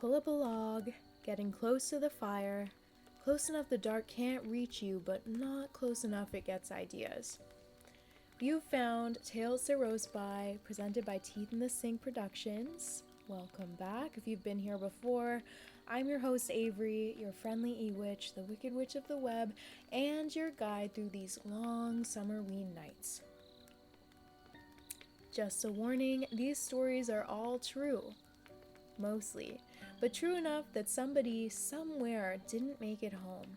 Pull up a log, getting close to the fire, close enough the dark can't reach you, but not close enough it gets ideas. You've found Tales to Roast By, presented by Teeth in the Sink Productions. Welcome back. If you've been here before, I'm your host Avery, your friendly e-witch, the wicked witch of the web, and your guide through these long summerween nights. Just a warning, these stories are all true. Mostly, but true enough that somebody somewhere didn't make it home.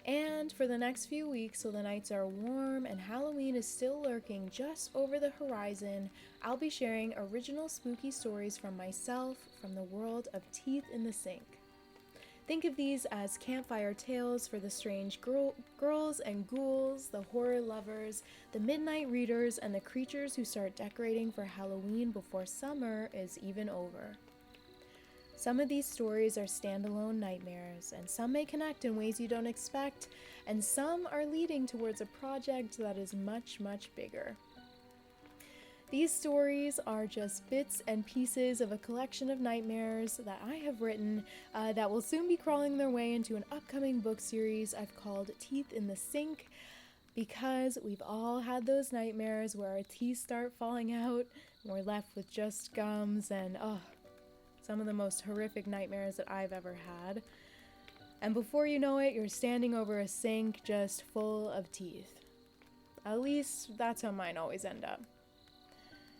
And for the next few weeks, so the nights are warm and Halloween is still lurking just over the horizon, I'll be sharing original spooky stories from myself from the world of Teeth in the Sink. Think of these as campfire tales for the strange girls and ghouls, the horror lovers, the midnight readers, and the creatures who start decorating for Halloween before summer is even over. Some of these stories are standalone nightmares, and some may connect in ways you don't expect, and some are leading towards a project that is much, much bigger. These stories are just bits and pieces of a collection of nightmares that I have written that will soon be crawling their way into an upcoming book series I've called Teeth in the Sink, because we've all had those nightmares where our teeth start falling out and we're left with just gums and some of the most horrific nightmares that I've ever had. And before you know it, you're standing over a sink just full of teeth. At least that's how mine always end up.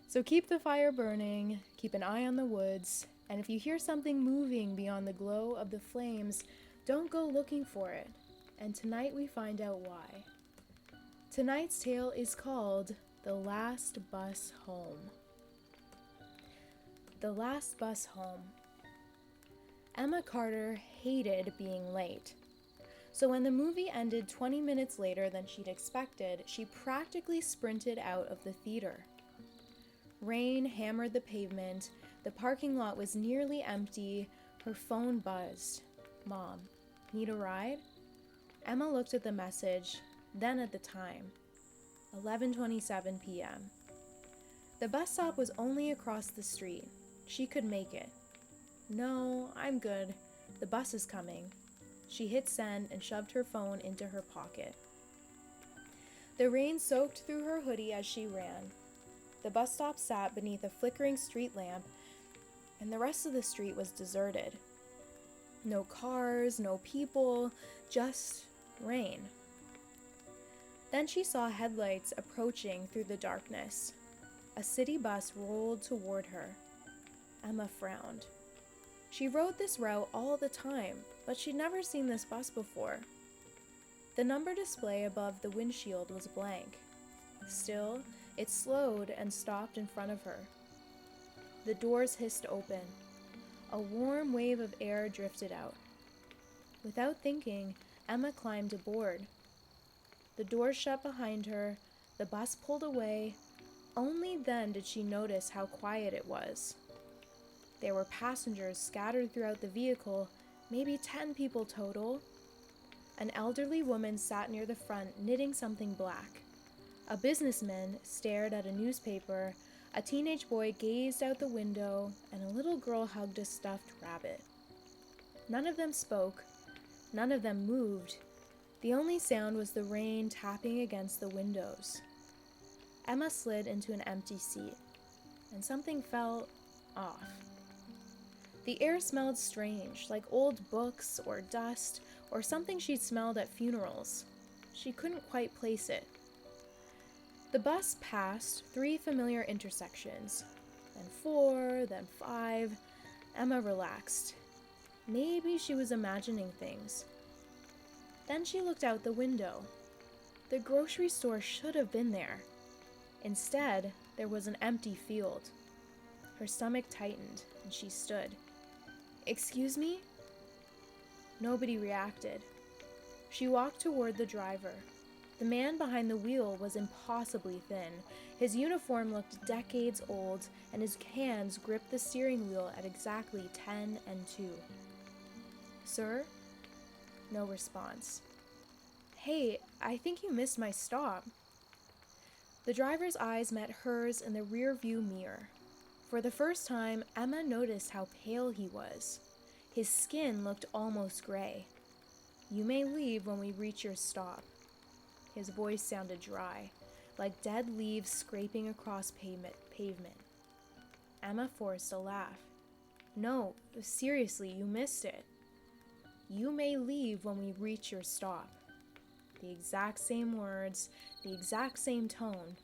So keep the fire burning, keep an eye on the woods, and if you hear something moving beyond the glow of the flames, don't go looking for it. And tonight we find out why. Tonight's tale is called The Last Bus Home. The Last Bus Home. Emma Carter hated being late. So when the movie ended 20 minutes later than she'd expected, she practically sprinted out of the theater. Rain hammered the pavement, the parking lot was nearly empty, her phone buzzed. Mom, need a ride? Emma looked at the message, then at the time. 11:27 p.m. The bus stop was only across the street. She could make it. No, I'm good. The bus is coming. She hit send and shoved her phone into her pocket. The rain soaked through her hoodie as she ran. The bus stop sat beneath a flickering street lamp, and the rest of the street was deserted. No cars, no people, just rain. Then she saw headlights approaching through the darkness. A city bus rolled toward her. Emma frowned. She rode this route all the time, but she'd never seen this bus before. The number display above the windshield was blank. Still, it slowed and stopped in front of her. The doors hissed open. A warm wave of air drifted out. Without thinking, Emma climbed aboard. The doors shut behind her, the bus pulled away. Only then did she notice how quiet it was. There were passengers scattered throughout the vehicle, maybe 10 people total. An elderly woman sat near the front, knitting something black. A businessman stared at a newspaper, a teenage boy gazed out the window, and a little girl hugged a stuffed rabbit. None of them spoke, none of them moved. The only sound was the rain tapping against the windows. Emma slid into an empty seat, and something felt off. The air smelled strange, like old books or dust, or something she'd smelled at funerals. She couldn't quite place it. The bus passed 3 familiar intersections, then 4, then 5. Emma relaxed. Maybe she was imagining things. Then she looked out the window. The grocery store should have been there. Instead, there was an empty field. Her stomach tightened, and she stood. "Excuse me?" Nobody reacted. She walked toward the driver. The man behind the wheel was impossibly thin. His uniform looked decades old, and his hands gripped the steering wheel at exactly 10 and 2. "Sir?" No response. "Hey, I think you missed my stop." The driver's eyes met hers in the rear view mirror. For the first time, Emma noticed how pale he was. His skin looked almost gray. "You may leave when we reach your stop." His voice sounded dry, like dead leaves scraping across pavement. Emma forced a laugh. "No, seriously, you missed it." "You may leave when we reach your stop." The exact same words, the exact same tone.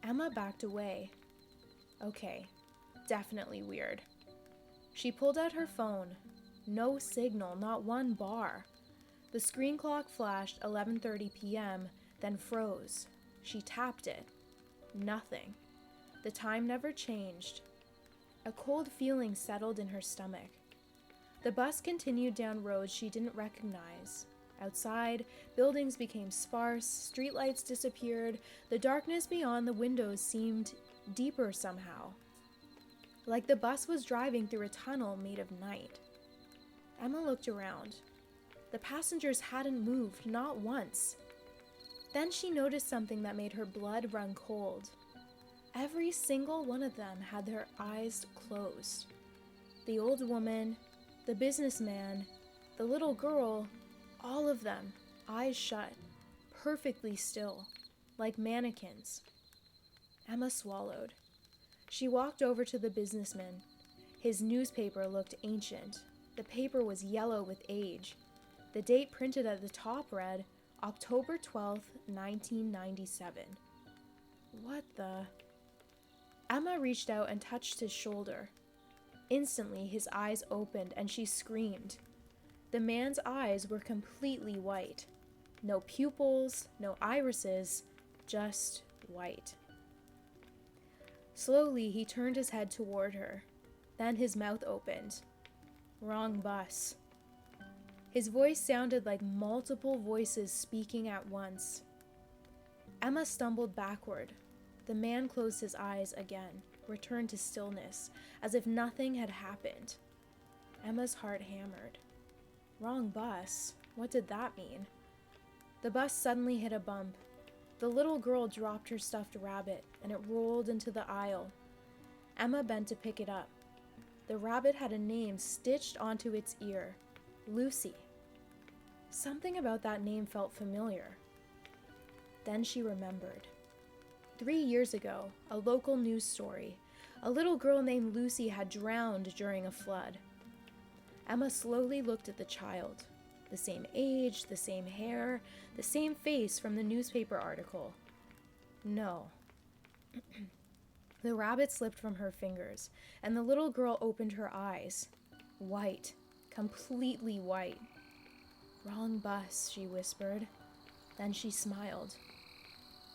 Emma backed away. Okay, definitely weird. She pulled out her phone. No signal, not one bar. The screen clock flashed 11:30 p.m., then froze. She tapped it. Nothing. The time never changed. A cold feeling settled in her stomach. The bus continued down roads she didn't recognize. Outside, buildings became sparse, streetlights disappeared, the darkness beyond the windows seemed deeper somehow. Like the bus was driving through a tunnel made of night. Emma looked around. The passengers hadn't moved, not once. Then she noticed something that made her blood run cold. Every single one of them had their eyes closed. The old woman, the businessman, the little girl, all of them, eyes shut, perfectly still, like mannequins. Emma swallowed. She walked over to the businessman. His newspaper looked ancient. The paper was yellow with age. The date printed at the top read, October 12th, 1997. What the? Emma reached out and touched his shoulder. Instantly, his eyes opened and she screamed. The man's eyes were completely white. No pupils, no irises, just white. Slowly, he turned his head toward her. Then his mouth opened. "Wrong bus." His voice sounded like multiple voices speaking at once. Emma stumbled backward. The man closed his eyes again, returned to stillness, as if nothing had happened. Emma's heart hammered. Wrong bus? What did that mean? The bus suddenly hit a bump. The little girl dropped her stuffed rabbit, and it rolled into the aisle. Emma bent to pick it up. The rabbit had a name stitched onto its ear. Lucy. Something about that name felt familiar. Then she remembered. 3 years ago, a local news story. A little girl named Lucy had drowned during a flood. Emma slowly looked at the child. The same age, the same hair, the same face from the newspaper article. No. The rabbit slipped from her fingers, and the little girl opened her eyes. White. Completely white. "Wrong bus," she whispered. Then she smiled.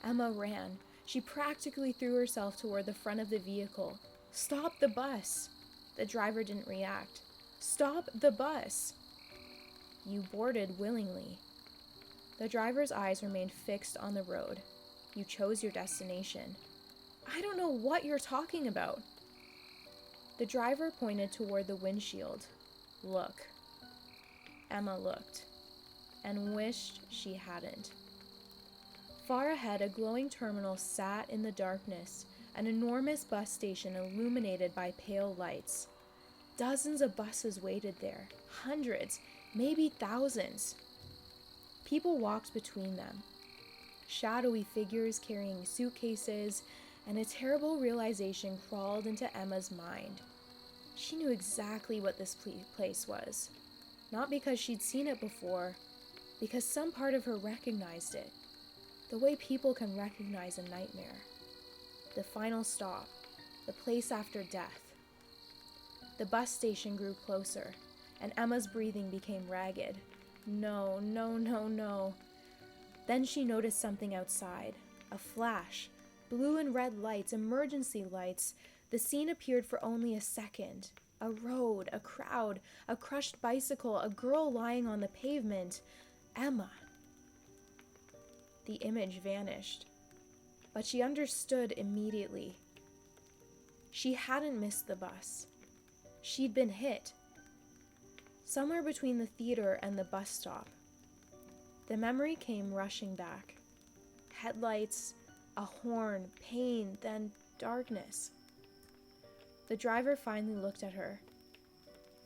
Emma ran. She practically threw herself toward the front of the vehicle. "Stop the bus!" The driver didn't react. "Stop the bus!" "You boarded willingly." The driver's eyes remained fixed on the road. "You chose your destination." "I don't know what you're talking about." The driver pointed toward the windshield. "Look." Emma looked, and wished she hadn't. Far ahead, a glowing terminal sat in the darkness, an enormous bus station illuminated by pale lights. Dozens of buses waited there, hundreds, maybe thousands. People walked between them, shadowy figures carrying suitcases, and a terrible realization crawled into Emma's mind. She knew exactly what this place was, not because she'd seen it before, because some part of her recognized it, the way people can recognize a nightmare. The final stop, the place after death. The bus station grew closer, and Emma's breathing became ragged. No, no, no, no. Then she noticed something outside. A flash. Blue and red lights, emergency lights. The scene appeared for only a second. A road, a crowd, a crushed bicycle, a girl lying on the pavement. Emma. The image vanished. But she understood immediately. She hadn't missed the bus. She'd been hit. Somewhere between the theater and the bus stop. The memory came rushing back. Headlights, a horn, pain, then darkness. The driver finally looked at her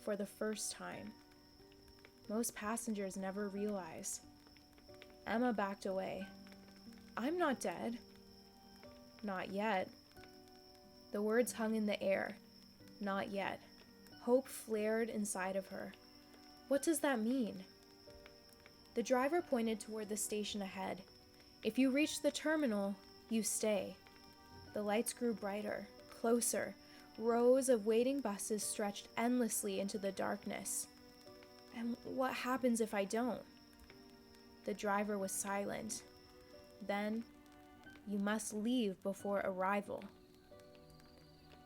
for the first time. Most passengers never realize. Emma backed away. "I'm not dead." "Not yet." The words hung in the air. Not yet. Hope flared inside of her. What does that mean? The driver pointed toward the station ahead. "If you reach the terminal, you stay." The lights grew brighter, closer. Rows of waiting buses stretched endlessly into the darkness. "And what happens if I don't?" The driver was silent. "Then, you must leave before arrival."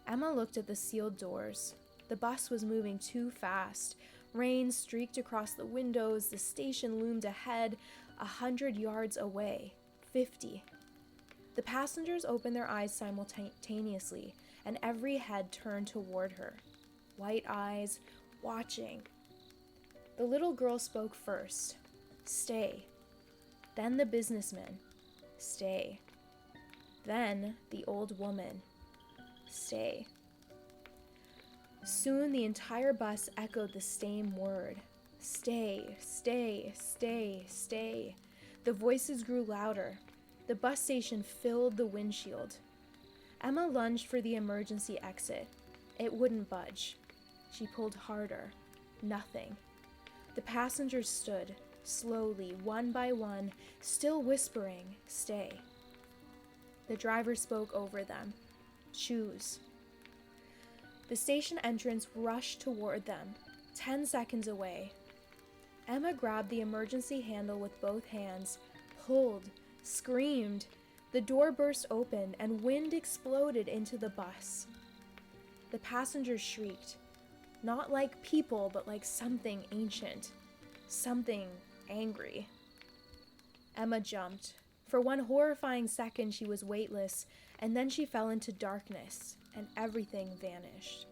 Emma looked at the sealed doors. The bus was moving too fast. Rain streaked across the windows. The station loomed ahead, 100 yards away, 50. The passengers opened their eyes simultaneously, and every head turned toward her. White eyes, watching. The little girl spoke first. "Stay." Then the businessman. "Stay." Then the old woman. "Stay." Soon the entire bus echoed the same word. "Stay, stay, stay, stay." The voices grew louder. The bus station filled the windshield. Emma lunged for the emergency exit. It wouldn't budge. She pulled harder. Nothing. The passengers stood, slowly, one by one, still whispering, "Stay." The driver spoke over them. "Choose." The station entrance rushed toward them, 10 seconds away. Emma grabbed the emergency handle with both hands, pulled, screamed. The door burst open and wind exploded into the bus. The passengers shrieked, not like people, but like something ancient, something angry. Emma jumped. For one horrifying second, she was weightless, and then she fell into darkness, and everything vanished.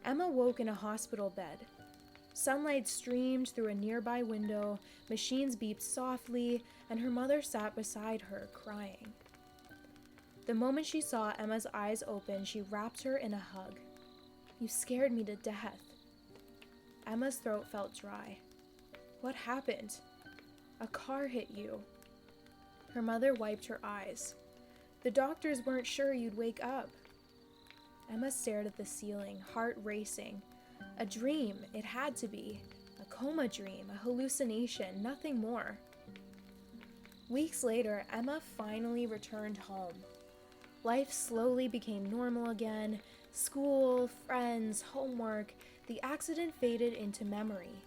Emma woke in a hospital bed. Sunlight streamed through a nearby window, machines beeped softly, and her mother sat beside her, crying. The moment she saw Emma's eyes open, she wrapped her in a hug. "You scared me to death." Emma's throat felt dry. "What happened?" "A car hit you." Her mother wiped her eyes. "The doctors weren't sure you'd wake up." Emma stared at the ceiling, heart racing. A dream, it had to be. A coma dream, a hallucination, nothing more. Weeks later, Emma finally returned home. Life slowly became normal again. School, friends, homework. The accident faded into memory.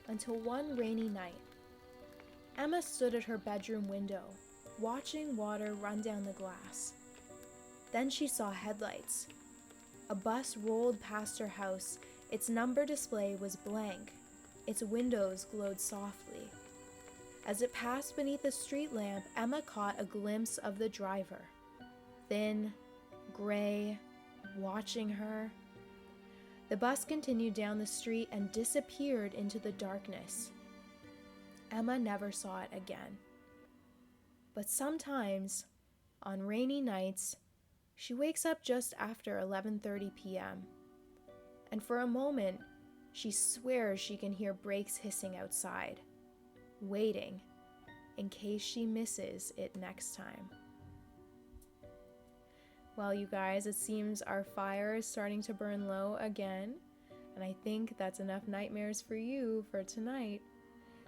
Until one rainy night. Emma stood at her bedroom window, watching water run down the glass. Then she saw headlights. A bus rolled past her house. Its number display was blank. Its windows glowed softly. As it passed beneath a street lamp, Emma caught a glimpse of the driver. Thin, gray, watching her. The bus continued down the street and disappeared into the darkness. Emma never saw it again. But sometimes, on rainy nights, she wakes up just after 11:30 p.m. And for a moment, she swears she can hear brakes hissing outside, waiting in case she misses it next time. Well, you guys, it seems our fire is starting to burn low again, and I think that's enough nightmares for you for tonight.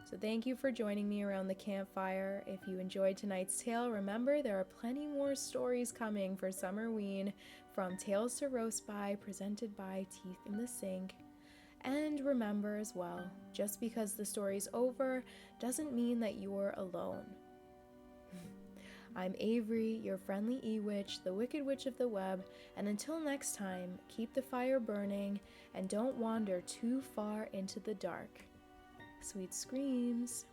So thank you for joining me around the campfire. If you enjoyed tonight's tale, remember there are plenty more stories coming for Summerween, from Tales to Roast By, presented by Teeth in the Sink. And remember as well, just because the story's over doesn't mean that you're alone. I'm Avery, your friendly e-witch, the Wicked Witch of the Web, and until next time, keep the fire burning and don't wander too far into the dark. Sweet screams.